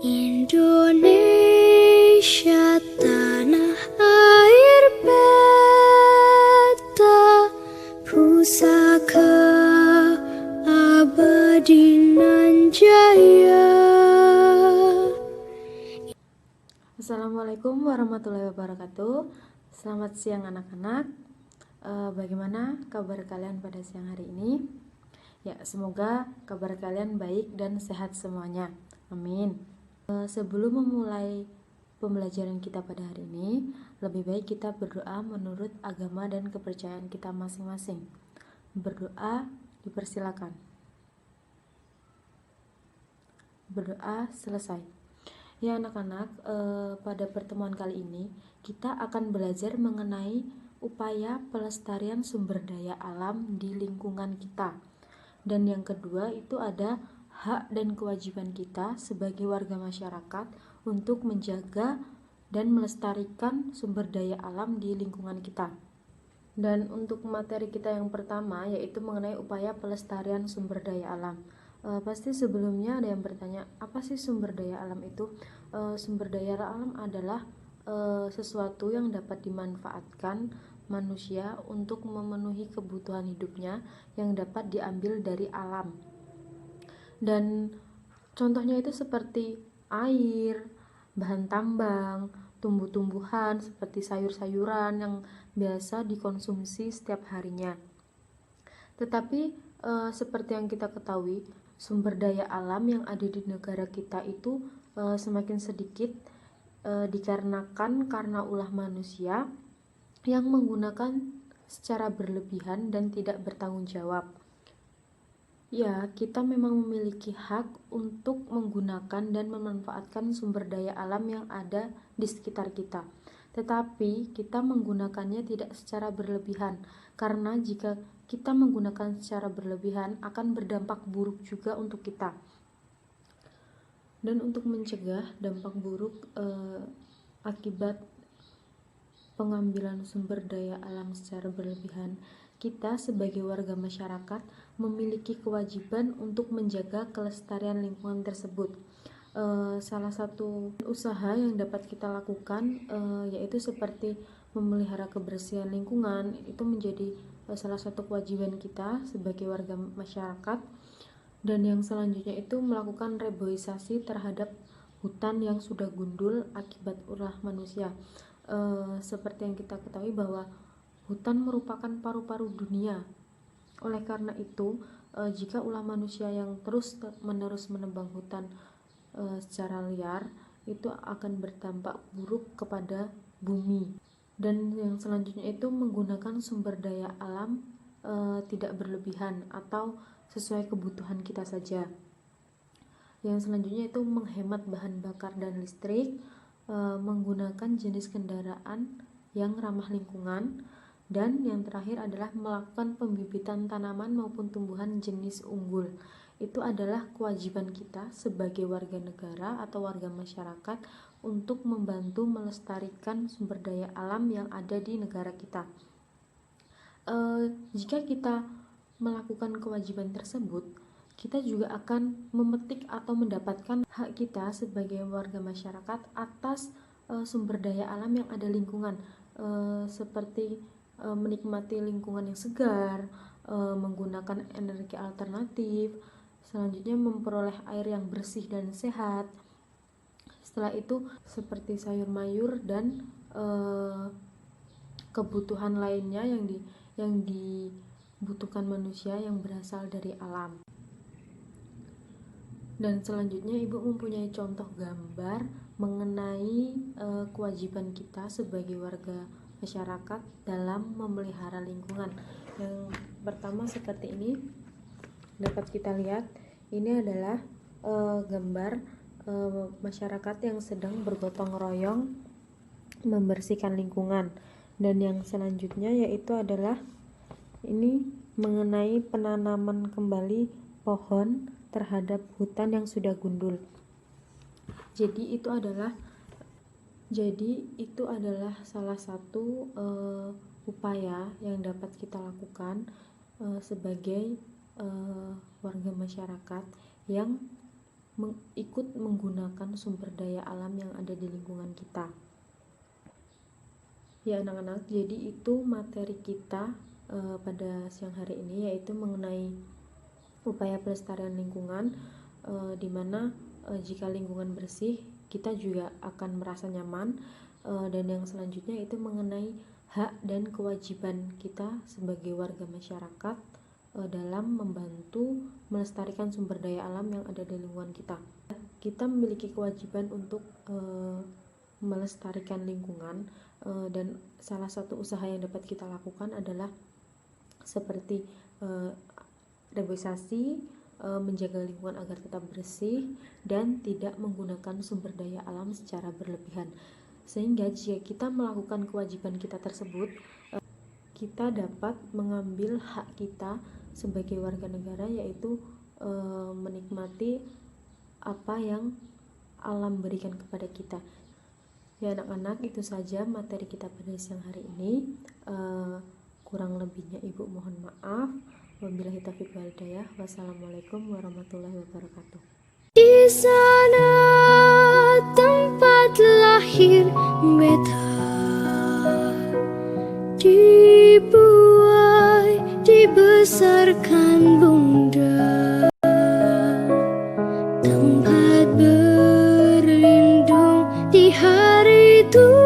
Indonesia tanah air beta, pusaka abadi nan jaya. Assalamualaikum warahmatullahi wabarakatuh. Selamat siang anak-anak. Bagaimana kabar kalian pada siang hari ini? Ya, semoga kabar kalian baik dan sehat semuanya. Amin. Sebelum memulai pembelajaran kita pada hari ini, lebih baik kita berdoa menurut agama dan kepercayaan kita masing-masing. Berdoa dipersilakan. Berdoa selesai. Ya anak-anak, pada pertemuan kali ini kita akan belajar mengenai upaya pelestarian sumber daya alam di lingkungan kita. Dan yang kedua itu ada hak dan kewajiban kita sebagai warga masyarakat untuk menjaga dan melestarikan sumber daya alam di lingkungan kita. Dan untuk materi kita yang pertama yaitu mengenai upaya pelestarian sumber daya alam. Pasti sebelumnya ada yang bertanya, apa sih sumber daya alam itu? Sumber daya alam adalah sesuatu yang dapat dimanfaatkan manusia untuk memenuhi kebutuhan hidupnya yang dapat diambil dari alam. Dan contohnya itu seperti air, bahan tambang, tumbuh-tumbuhan seperti sayur-sayuran yang biasa dikonsumsi setiap harinya. Tetapi seperti yang kita ketahui, sumber daya alam yang ada di negara kita itu semakin sedikit dikarenakan karena ulah manusia yang menggunakan secara berlebihan dan tidak bertanggung jawab. Ya, kita memang memiliki hak untuk menggunakan dan memanfaatkan sumber daya alam yang ada di sekitar kita. Tetapi kita menggunakannya tidak secara berlebihan, karena jika kita menggunakan secara berlebihan akan berdampak buruk juga untuk kita. Dan untuk mencegah dampak buruk akibat pengambilan sumber daya alam secara berlebihan, kita sebagai warga masyarakat memiliki kewajiban untuk menjaga kelestarian lingkungan tersebut. Salah satu usaha yang dapat kita lakukan yaitu seperti memelihara kebersihan lingkungan. Itu menjadi salah satu kewajiban kita sebagai warga masyarakat. Dan yang selanjutnya itu melakukan reboisasi terhadap hutan yang sudah gundul akibat ulah manusia. Seperti yang kita ketahui bahwa hutan merupakan paru-paru dunia. Oleh karena itu, jika ulah manusia yang terus-menerus menebang hutan secara liar, itu akan berdampak buruk kepada bumi. Dan yang selanjutnya itu menggunakan sumber daya alam tidak berlebihan atau sesuai kebutuhan kita saja. Yang selanjutnya itu menghemat bahan bakar dan listrik, menggunakan jenis kendaraan yang ramah lingkungan, dan yang terakhir adalah melakukan pembibitan tanaman maupun tumbuhan jenis unggul. Itu adalah kewajiban kita sebagai warga negara atau warga masyarakat untuk membantu melestarikan sumber daya alam yang ada di negara kita. Jika kita melakukan kewajiban tersebut, kita juga akan memetik atau mendapatkan hak kita sebagai warga masyarakat atas sumber daya alam yang ada lingkungan, seperti menikmati lingkungan yang segar, menggunakan energi alternatif, selanjutnya memperoleh air yang bersih dan sehat. Setelah itu seperti sayur mayur dan kebutuhan lainnya yang dibutuhkan manusia yang berasal dari alam. Dan selanjutnya Ibu mempunyai contoh gambar mengenai kewajiban kita sebagai warga masyarakat dalam memelihara lingkungan. Yang pertama seperti ini dapat kita lihat, ini adalah gambar masyarakat yang sedang bergotong royong membersihkan lingkungan. Dan yang selanjutnya yaitu adalah ini mengenai penanaman kembali pohon terhadap hutan yang sudah gundul. Jadi itu adalah salah satu upaya yang dapat kita lakukan sebagai warga masyarakat yang ikut menggunakan sumber daya alam yang ada di lingkungan kita. Ya anak-anak, jadi itu materi kita pada siang hari ini, yaitu mengenai upaya pelestarian lingkungan, di mana jika lingkungan bersih kita juga akan merasa nyaman, dan yang selanjutnya itu mengenai hak dan kewajiban kita sebagai warga masyarakat dalam membantu melestarikan sumber daya alam yang ada di lingkungan kita. Kita memiliki kewajiban untuk melestarikan lingkungan, dan salah satu usaha yang dapat kita lakukan adalah seperti reboisasi, menjaga lingkungan agar tetap bersih dan tidak menggunakan sumber daya alam secara berlebihan. Sehingga jika kita melakukan kewajiban kita tersebut, kita dapat mengambil hak kita sebagai warga negara, yaitu menikmati apa yang alam berikan kepada kita. Ya anak-anak, itu saja materi kita pada siang hari ini. Kurang lebihnya ibu mohon maaf. Wabillahi taufiq wal hidayah. Wassalamualaikum warahmatullahi wabarakatuh. Di sana tempat lahir beta, dibuai, dibesarkan bunda, tempat berlindung di hari tua.